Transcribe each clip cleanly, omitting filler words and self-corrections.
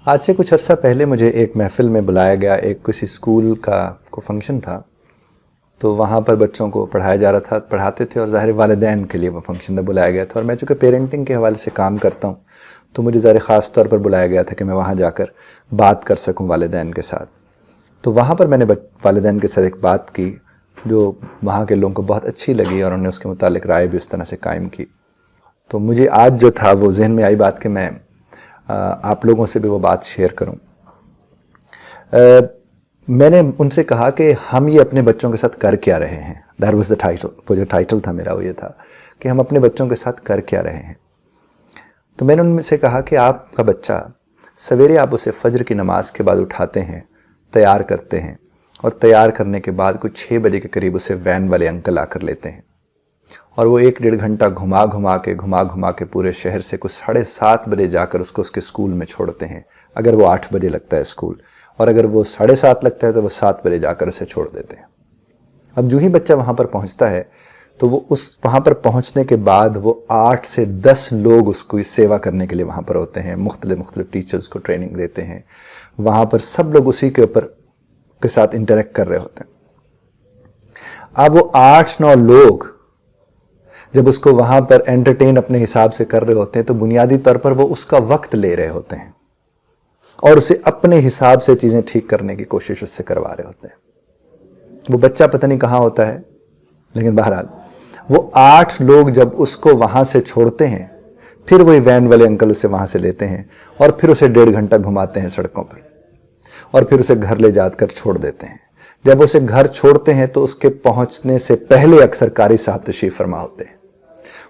آج سے کچھ عرصہ پہلے مجھے ایک محفل میں بلایا گیا، ایک کسی اسکول کا فنکشن تھا، تو وہاں پر بچوں کو پڑھایا جا رہا تھا، پڑھاتے تھے، اور ظاہر والدین کے لیے وہ فنکشن میں بلایا گیا تھا۔ اور میں چونکہ پیرنٹنگ کے حوالے سے کام کرتا ہوں تو مجھے ظاہر خاص طور پر بلایا گیا تھا کہ میں وہاں جا کر بات کر سکوں والدین کے ساتھ۔ تو وہاں پر میں نے والدین کے ساتھ ایک بات کی جو وہاں کے لوگوں کو بہت اچھی لگی، اور انہوں نے اس کے متعلق رائے بھی اس طرح سے قائم کی۔ تو مجھے آج جو تھا وہ ذہن میں آئی بات کہ میں آپ لوگوں سے بھی وہ بات شیئر کروں۔ میں نے ان سے کہا کہ ہم یہ اپنے بچوں کے ساتھ کر کیا رہے ہیں۔ دیٹ واز دا ٹائٹل، وہ جو ٹائٹل تھا میرا وہ یہ تھا کہ ہم اپنے بچوں کے ساتھ کر کیا رہے ہیں۔ تو میں نے ان میں سے کہا کہ آپ کا بچہ سویرے آپ اسے فجر کی نماز کے بعد اٹھاتے ہیں، تیار کرتے ہیں، اور تیار کرنے کے بعد کچھ 6 بجے کے قریب اسے وین والے انکل آ کر لیتے ہیں، اور وہ 1-1.5 گھنٹہ گھما گھما کے پورے شہر سے کچھ 7:30 بجے جا کر اس کو اس کے اسکول میں چھوڑتے ہیں، اگر وہ 8 بجے لگتا ہے اسکول، اور اگر وہ 7:30 لگتا ہے تو وہ 7 بجے جا کر اسے چھوڑ دیتے ہیں۔ اب جو ہی بچہ وہاں پر پہنچتا ہے تو وہ وہاں پر پہنچنے کے بعد وہ 8 سے 10 لوگ اس کو سیوا کرنے کے لیے وہاں پر ہوتے ہیں، مختلف ٹیچرز کو ٹریننگ دیتے ہیں، وہاں پر سب لوگ اسی کے ساتھ انٹریکٹ کر رہے ہوتے ہیں۔ اب وہ 8-9 لوگ جب اس کو وہاں پر انٹرٹین اپنے حساب سے کر رہے ہوتے ہیں تو بنیادی طور پر وہ اس کا وقت لے رہے ہوتے ہیں اور اسے اپنے حساب سے چیزیں ٹھیک کرنے کی کوشش اس سے کروا رہے ہوتے ہیں۔ وہ بچہ پتہ نہیں کہاں ہوتا ہے، لیکن بہرحال وہ 8 لوگ جب اس کو وہاں سے چھوڑتے ہیں، پھر وہی وین والے انکل اسے وہاں سے لیتے ہیں اور پھر اسے 1.5 گھنٹہ گھماتے ہیں سڑکوں پر، اور پھر اسے گھر لے جا کر چھوڑ دیتے ہیں۔ جب اسے گھر چھوڑتے ہیں تو اس کے پہنچنے سے پہلے اکثر قاری صاحب تشریف فرما ہوتے ہیں۔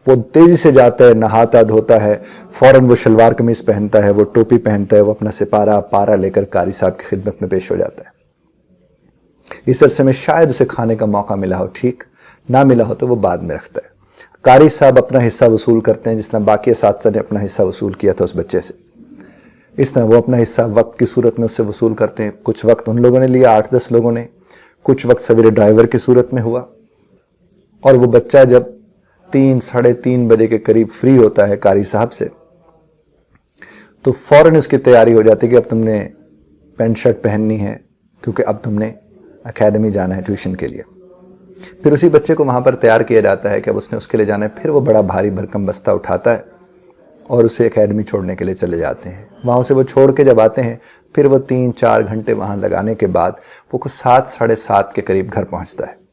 وہ تیزی سے جاتا ہے، نہاتا دھوتا ہے، فوراً وہ شلوار قمیض پہنتا ہے، وہ ٹوپی پہنتا ہے، وہ اپنا پارا لے کر قاری صاحب کی خدمت میں پیش ہو جاتا ہے۔ اس عرصے میں شاید اسے کھانے کا موقع ملا ہو، ٹھیک، نہ ملا ہو تو وہ بعد میں رکھتا ہے۔ قاری صاحب اپنا حصہ وصول کرتے ہیں جس طرح باقی اساتذہ نے اپنا حصہ وصول کیا تھا اس بچے سے، اس طرح وہ اپنا حصہ وقت کی صورت میں اس سے وصول کرتے ہیں۔ کچھ وقت ان لوگوں نے لیا، 8-10 لوگوں نے، کچھ وقت سویرے ڈرائیور کی صورت میں ہوا، اور وہ بچہ جب 3-3:30 بجے کے قریب فری ہوتا ہے قاری صاحب سے تو فوراً اس کی تیاری ہو جاتی ہے کہ اب تم نے پینٹ شرٹ پہننی ہے کیونکہ اب تم نے اکیڈمی جانا ہے ٹیوشن کے لیے۔ پھر اسی بچے کو وہاں پر تیار کیا جاتا ہے کہ اب اس نے اس کے لیے جانا ہے، پھر وہ بڑا بھاری بھرکم بستہ اٹھاتا ہے اور اسے اکیڈمی چھوڑنے کے لیے چلے جاتے ہیں۔ وہاں سے وہ چھوڑ کے جب آتے ہیں پھر وہ 3-4 گھنٹے وہاں لگانے کے بعد وہ کچھ 7-7:30 کے قریب گھر پہنچتا ہے۔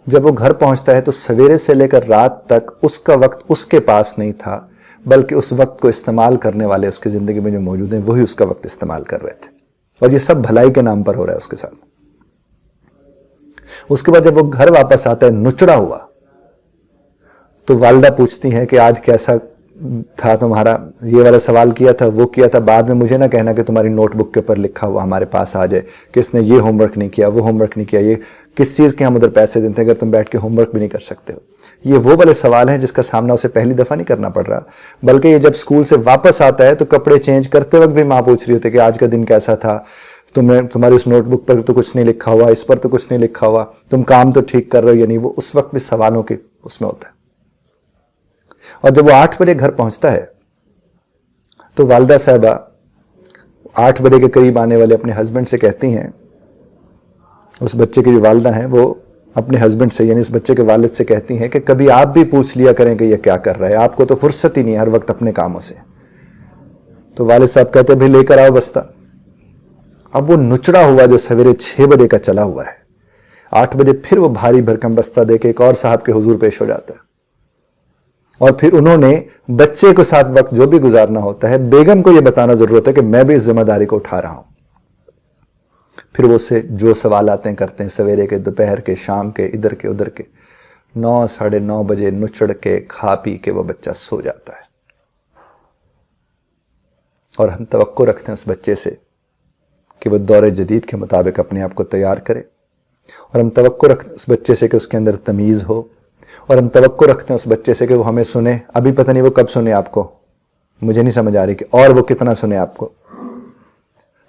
جب وہ گھر پہنچتا ہے تو سویرے سے لے کر رات تک اس کا وقت اس کے پاس نہیں تھا، بلکہ اس وقت کو استعمال کرنے والے اس کی زندگی میں جو موجود ہیں وہی اس کا وقت استعمال کر رہے تھے، اور یہ سب بھلائی کے نام پر ہو رہا ہے اس کے ساتھ۔ اس کے بعد جب وہ گھر واپس آتا ہے نچڑا ہوا تو والدہ پوچھتی ہیں کہ آج کیسا تھا تمہارا، یہ والا سوال کیا تھا، وہ کیا تھا، بعد میں مجھے نہ کہنا کہ تمہاری نوٹ بک کے اوپر لکھا ہوا ہمارے پاس آ جائے کہ اس نے یہ ہوم ورک نہیں کیا، وہ ہوم ورک نہیں کیا، یہ کس چیز کے ہم ادھر پیسے دیتے ہیں اگر تم بیٹھ کے ہوم ورک بھی نہیں کر سکتے ہو۔ یہ وہ والے سوال ہیں جس کا سامنا اسے پہلی دفعہ نہیں کرنا پڑ رہا، بلکہ یہ جب اسکول سے واپس آتا ہے تو کپڑے چینج کرتے وقت بھی ماں پوچھ رہی ہوتی ہے کہ آج کا دن کیسا تھا، تمہاری اس نوٹ بک پر تو کچھ نہیں لکھا ہوا، اس پر تو کچھ نہیں لکھا ہوا، تم کام تو ٹھیک کر رہے ہو، یعنی وہ اس وقت بھی سوالوں کے اس میں ہوتا ہے۔ اور جب وہ 8 بجے گھر پہنچتا ہے تو والدہ صاحبہ 8 بجے کے قریب آنے والے اپنے ہسبینڈ سے کہتی ہیں، اس بچے کی جو والدہ ہیں وہ اپنے ہسبینڈ سے یعنی اس بچے کے والد سے کہتی ہیں کہ کبھی آپ بھی پوچھ لیا کریں کہ یہ کیا کر رہا ہے، آپ کو تو فرصت ہی نہیں ہے ہر وقت اپنے کاموں سے۔ تو والد صاحب کہتے ہیں بھائی لے کر آؤ بستہ۔ اب وہ نچڑا ہوا جو سویرے 6 بجے کا چلا ہوا ہے، 8 بجے پھر وہ بھاری بھرکم بستہ دے کے ایک اور صاحب کے حضور پیش ہو جاتا ہے، اور پھر انہوں نے بچے کو ساتھ وقت جو بھی گزارنا ہوتا ہے، بیگم کو یہ بتانا ضرورت ہے کہ میں بھی اس ذمہ داری کو اٹھا رہا ہوں۔ پھر وہ سے جو سوالاتیں کرتے ہیں سویرے کے، دوپہر کے، شام کے، ادھر کے ادھر کے، 9-9:30 بجے نچڑ کے کھا پی کے وہ بچہ سو جاتا ہے، اور ہم توقع رکھتے ہیں اس بچے سے کہ وہ دور جدید کے مطابق اپنے آپ کو تیار کرے، اور ہم توقع رکھتے ہیں اس بچے سے کہ اس کے اندر تمیز ہو، اور ہم توقع رکھتے ہیں اس بچے سے کہ وہ ہمیں سنے۔ ابھی پتہ نہیں وہ کب سنے آپ کو، مجھے نہیں سمجھ آ رہی کہ اور وہ کتنا سنے آپ کو،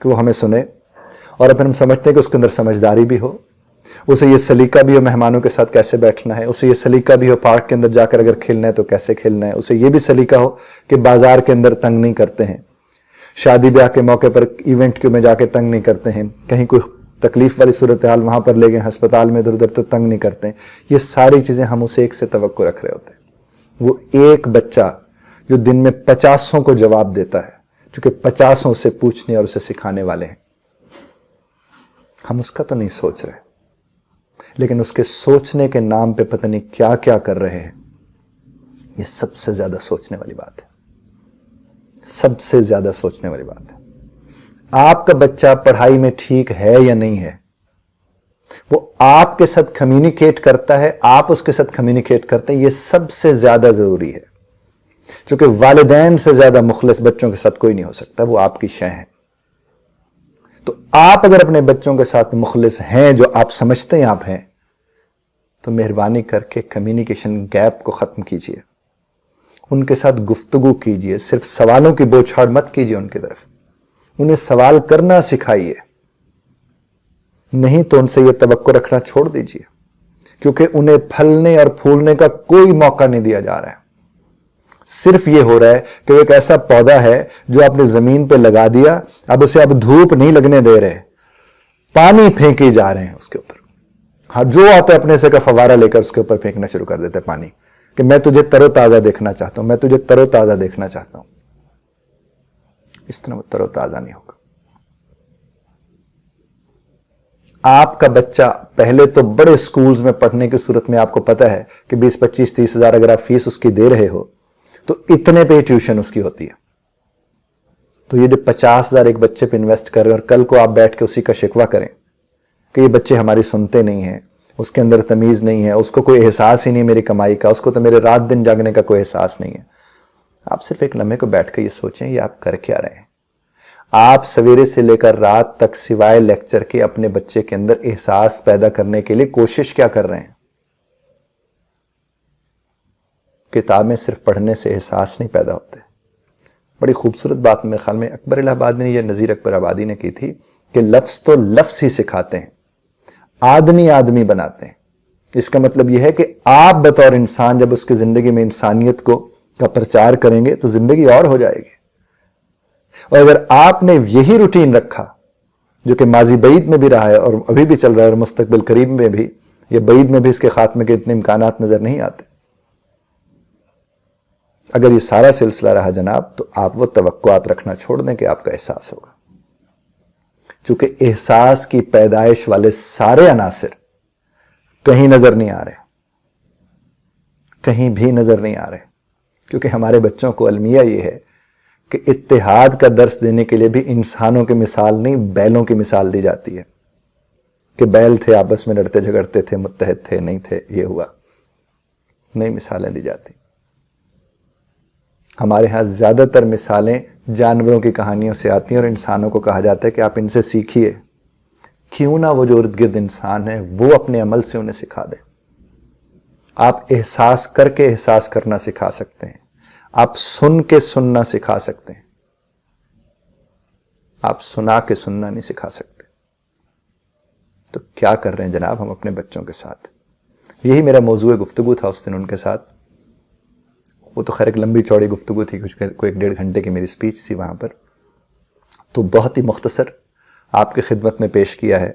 کہ وہ ہمیں سنے، اور پھر ہم سمجھتے ہیں کہ اس کے اندر سمجھداری بھی ہو، اسے یہ سلیقہ بھی ہو مہمانوں کے ساتھ کیسے بیٹھنا ہے، اسے یہ سلیقہ بھی ہو پارک کے اندر جا کر اگر کھیلنا ہے تو کیسے کھیلنا ہے، اسے یہ بھی سلیقہ ہو کہ بازار کے اندر تنگ نہیں کرتے ہیں۔ شادی بیاہ کے موقع پر ایونٹ کے میں جا کے تنگ نہیں کرتے ہیں, کہیں کوئی تکلیف والی صورتحال وہاں پر لے گئے ہسپتال میں ادھر ادھر تو تنگ نہیں کرتے ہیں. یہ ساری چیزیں ہم اسے ایک سے توقع رکھ رہے ہوتے ہیں. وہ ایک بچہ جو دن میں 50 کو جواب دیتا ہے, چونکہ 50 سے پوچھنے اور اسے سکھانے والے ہیں, ہم اس کا تو نہیں سوچ رہے, لیکن اس کے سوچنے کے نام پہ پتہ نہیں کیا کیا کر رہے ہیں. یہ سب سے زیادہ سوچنے والی بات ہے, سب سے زیادہ سوچنے والی بات ہے. آپ کا بچہ پڑھائی میں ٹھیک ہے یا نہیں ہے, وہ آپ کے ساتھ کمیونیکیٹ کرتا ہے, آپ اس کے ساتھ کمیونیکیٹ کرتے ہیں, یہ سب سے زیادہ ضروری ہے. چونکہ والدین سے زیادہ مخلص بچوں کے ساتھ کوئی نہیں ہو سکتا, وہ آپ کی شے ہیں. تو آپ اگر اپنے بچوں کے ساتھ مخلص ہیں, جو آپ سمجھتے ہیں آپ ہیں, تو مہربانی کر کے کمیونیکیشن گیپ کو ختم کیجئے, ان کے ساتھ گفتگو کیجئے. صرف سوالوں کی بوچھاڑ مت کیجئے ان کی طرف, انہیں سوال کرنا سکھائیے. نہیں تو ان سے یہ توقع رکھنا چھوڑ دیجئے, کیونکہ انہیں پھلنے اور پھولنے کا کوئی موقع نہیں دیا جا رہا ہے. صرف یہ ہو رہا ہے کہ وہ ایک ایسا پودا ہے جو آپ نے زمین پہ لگا دیا, اب اسے اب دھوپ نہیں لگنے دے رہے, پانی پھینکے جا رہے ہیں اس کے اوپر. ہاں, جو آتا ہے اپنے سے کا فوارہ لے کر اس کے اوپر پھینکنا شروع کر دیتے پانی, کہ میں تجھے تر و تازہ دیکھنا چاہتا ہوں, میں تجھے تر و تازہ دیکھنا چاہتا ہوں. اس طرح وہ تر و تازہ نہیں ہوگا. آپ کا بچہ پہلے تو بڑے سکولز میں پڑھنے کی صورت میں آپ کو پتا ہے کہ 20, 25, 30 ہزار اگر آپ فیس اس کی دے رہے ہو تو اتنے پہ ٹیوشن اس کی ہوتی ہے. تو یہ جو 50,000 ایک بچے پہ انویسٹ کر رہے ہیں, اور کل کو آپ بیٹھ کے اسی کا شکوہ کریں کہ یہ بچے ہماری سنتے نہیں ہیں, اس کے اندر تمیز نہیں ہے, اس کو کوئی احساس ہی نہیں میری کمائی کا, اس کو تو میرے رات دن جاگنے کا کوئی احساس نہیں ہے. آپ صرف ایک لمحے کو بیٹھ کے یہ سوچیں, یہ آپ کر کیا رہے ہیں؟ آپ سویرے سے لے کر رات تک سوائے لیکچر کے اپنے بچے کے اندر احساس پیدا کرنے کے لیے کوشش کیا کر رہے ہیں؟ کتابیں صرف پڑھنے سے احساس نہیں پیدا ہوتے. بڑی خوبصورت بات میرے خیال میں اکبر الہ آبادی نے, یا نذیر اکبر آبادی نے کی تھی کہ لفظ تو لفظ ہی سکھاتے ہیں, آدمی آدمی بناتے ہیں. اس کا مطلب یہ ہے کہ آپ بطور انسان جب اس کی زندگی میں انسانیت کا پرچار کریں گے تو زندگی اور ہو جائے گی. اور اگر آپ نے یہی روٹین رکھا, جو کہ ماضی بعید میں بھی رہا ہے اور ابھی بھی چل رہا ہے اور مستقبل قریب میں بھی, یا بعید میں بھی اس کے خاتمے کے اتنے امکانات نظر نہیں آتے, اگر یہ سارا سلسلہ رہا جناب, تو آپ وہ توقعات رکھنا چھوڑ دیں کہ آپ کا احساس ہوگا. چونکہ احساس کی پیدائش والے سارے عناصر کہیں نظر نہیں آ رہے, کہیں بھی نظر نہیں آ رہے. کیونکہ ہمارے بچوں کو المیہ یہ ہے کہ اتحاد کا درس دینے کے لیے بھی انسانوں کی مثال نہیں, بیلوں کی مثال دی جاتی ہے کہ بیل تھے, آپس میں لڑتے جھگڑتے تھے, متحد تھے, نہیں تھے, یہ ہوا. نئی مثالیں دی جاتی. ہمارے ہاں زیادہ تر مثالیں جانوروں کی کہانیوں سے آتی ہیں, اور انسانوں کو کہا جاتا ہے کہ آپ ان سے سیکھیے. کیوں نہ وہ جو ارد گرد انسان ہیں وہ اپنے عمل سے انہیں سکھا دیں. آپ احساس کر کے احساس کرنا سکھا سکتے ہیں, آپ سن کے سننا سکھا سکتے ہیں, آپ سنا کے سننا نہیں سکھا سکتے. تو کیا کر رہے ہیں جناب ہم اپنے بچوں کے ساتھ؟ یہی میرا موضوع گفتگو تھا اس دن ان کے ساتھ. وہ تو خیر ایک لمبی چوڑی گفتگو تھی, کوئی 1.5 گھنٹے کی میری سپیچ تھی وہاں پر, تو بہت ہی مختصر آپ کی خدمت میں پیش کیا ہے.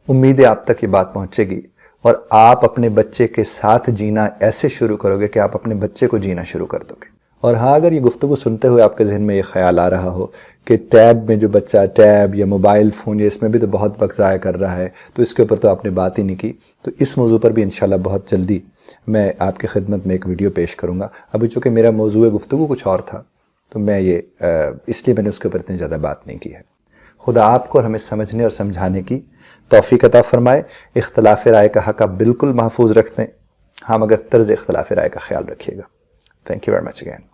امید ہے آپ تک یہ بات پہنچے گی, اور آپ اپنے بچے کے ساتھ جینا ایسے شروع کرو گے کہ آپ اپنے بچے کو جینا شروع کر دو گے. اور ہاں, اگر یہ گفتگو سنتے ہوئے آپ کے ذہن میں یہ خیال آ رہا ہو کہ ٹیب میں جو بچہ ٹیب یا موبائل فون یا اس میں بھی تو بہت وقت ضائع کر رہا ہے, تو اس کے اوپر تو آپ نے بات ہی نہیں کی, تو اس موضوع پر بھی انشاءاللہ بہت جلدی میں آپ کی خدمت میں ایک ویڈیو پیش کروں گا. ابھی چونکہ میرا موضوع گفتگو کچھ اور تھا, تو میں اس لیے میں نے اس کے اوپر اتنی زیادہ بات نہیں کی ہے. خدا آپ کو اور ہمیں سمجھنے اور سمجھانے کی توفیق عطا فرمائے. اختلاف رائے کا حق آپ بالکل محفوظ رکھتے ہیں, ہاں مگر طرز اختلاف رائے کا خیال رکھیے گا. Thank you very much again.